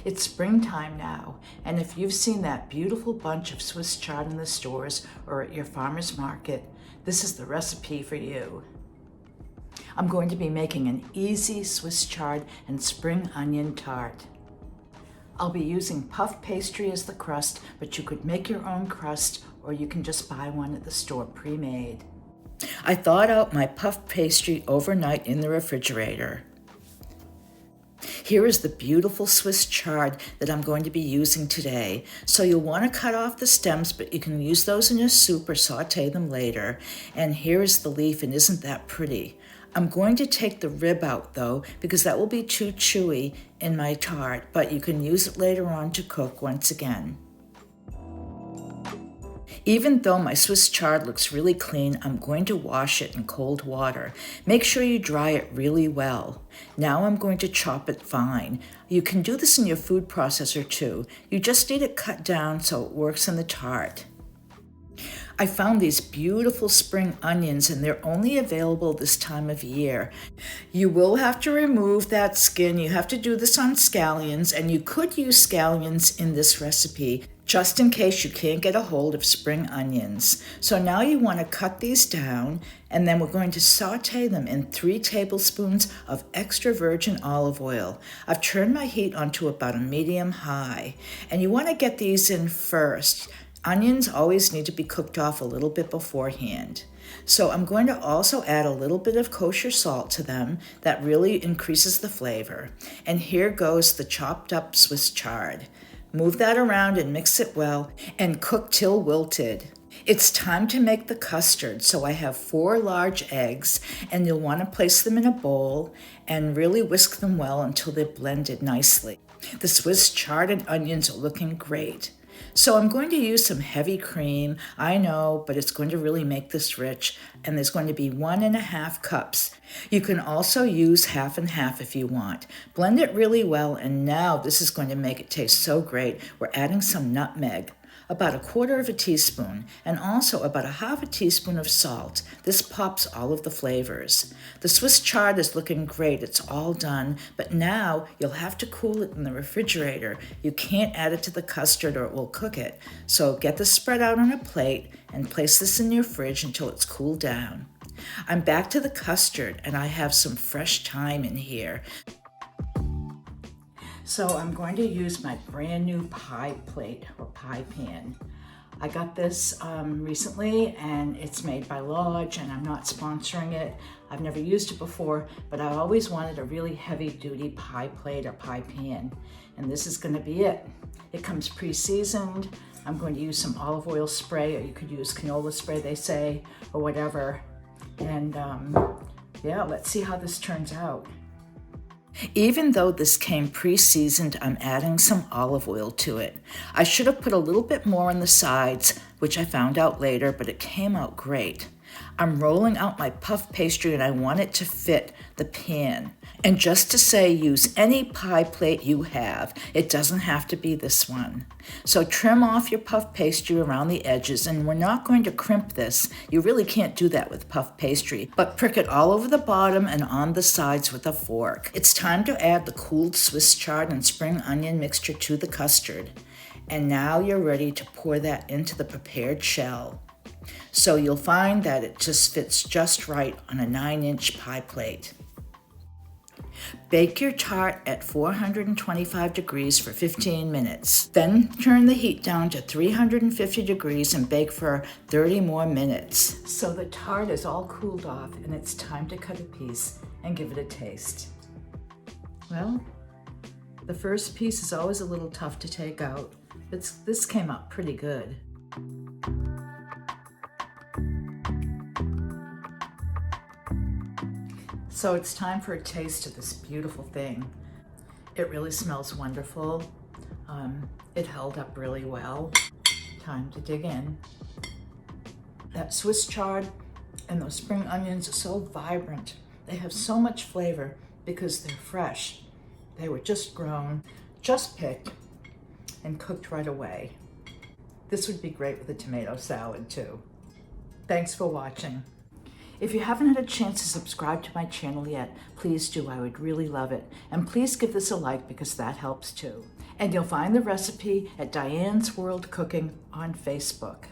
It's springtime now, and if you've seen that beautiful bunch of Swiss chard in the stores or at your farmer's market, this is the recipe for you. I'm going to be making an easy Swiss chard and spring onion tart. I'll be using puff pastry as the crust, but you could make your own crust or you can just buy one at the store pre-made. I thawed out my puff pastry overnight in the refrigerator. Here is the beautiful Swiss chard that I'm going to be using today. So you'll want to cut off the stems, but you can use those in your soup or saute them later. And here is the leaf, and isn't that pretty? I'm going to take the rib out though, because that will be too chewy in my tart, but you can use it later on to cook once again. Even though my Swiss chard looks really clean, I'm going to wash it in cold water. Make sure you dry it really well. Now I'm going to chop it fine. You can do this in your food processor too. You just need it cut down so it works in the tart. I found these beautiful spring onions and they're only available this time of year. You will have to remove that skin. You have to do this on scallions, and you could use scallions in this recipe just in case you can't get a hold of spring onions. So now you want to cut these down, and then we're going to saute them in 3 tablespoons of extra virgin olive oil. I've turned my heat onto about a medium high, and you want to get these in first. Onions always need to be cooked off a little bit beforehand. So I'm going to also add a little bit of kosher salt to them. That really increases the flavor. And here goes the chopped up Swiss chard. Move that around and mix it well and cook till wilted. It's time to make the custard. So I have 4 large eggs, and you'll want to place them in a bowl and really whisk them well until they're blended nicely. The Swiss chard and onions are looking great. So I'm going to use some heavy cream, I know, but it's going to really make this rich, and there's going to be 1.5 cups. You can also use half and half if you want. Blend it really well, and now this is going to make it taste so great. We're adding some nutmeg, about 1/4 teaspoon, and also about 1/2 teaspoon of salt. This pops all of the flavors. The Swiss chard is looking great. It's all done, but now you'll have to cool it in the refrigerator. You can't add it to the custard or it will cook it. So get this spread out on a plate and place this in your fridge until it's cooled down. I'm back to the custard, and I have some fresh thyme in here. So I'm going to use my brand new pie plate or pie pan. I got this recently, and it's made by Lodge, and I'm not sponsoring it. I've never used it before, but I always wanted a really heavy duty pie plate or pie pan, and this is going to be it. It comes pre-seasoned. I'm going to use some olive oil spray, or you could use canola spray, they say, or whatever. And yeah, let's see how this turns out. Even though this came pre-seasoned, I'm adding some olive oil to it. I should have put a little bit more on the sides, which I found out later, but it came out great. I'm rolling out my puff pastry, and I want it to fit the pan. And just to say, use any pie plate you have. It doesn't have to be this one. So trim off your puff pastry around the edges, and we're not going to crimp this. You really can't do that with puff pastry, but prick it all over the bottom and on the sides with a fork. It's time to add the cooled Swiss chard and spring onion mixture to the custard. And now you're ready to pour that into the prepared shell. So you'll find that it just fits just right on a 9-inch pie plate. Bake your tart at 425 degrees for 15 minutes. Then turn the heat down to 350 degrees and bake for 30 more minutes. So the tart is all cooled off, and it's time to cut a piece and give it a taste. Well, the first piece is always a little tough to take out, but this came out pretty good. So it's time for a taste of this beautiful thing. It really smells wonderful. It held up really well. Time to dig in. That Swiss chard and those spring onions are so vibrant. They have so much flavor because they're fresh. They were just grown, just picked, and cooked right away. This would be great with a tomato salad too. Thanks for watching. If you haven't had a chance to subscribe to my channel yet, please do. I would really love it. And please give this a like because that helps too. And you'll find the recipe at Diane's World Cooking on Facebook.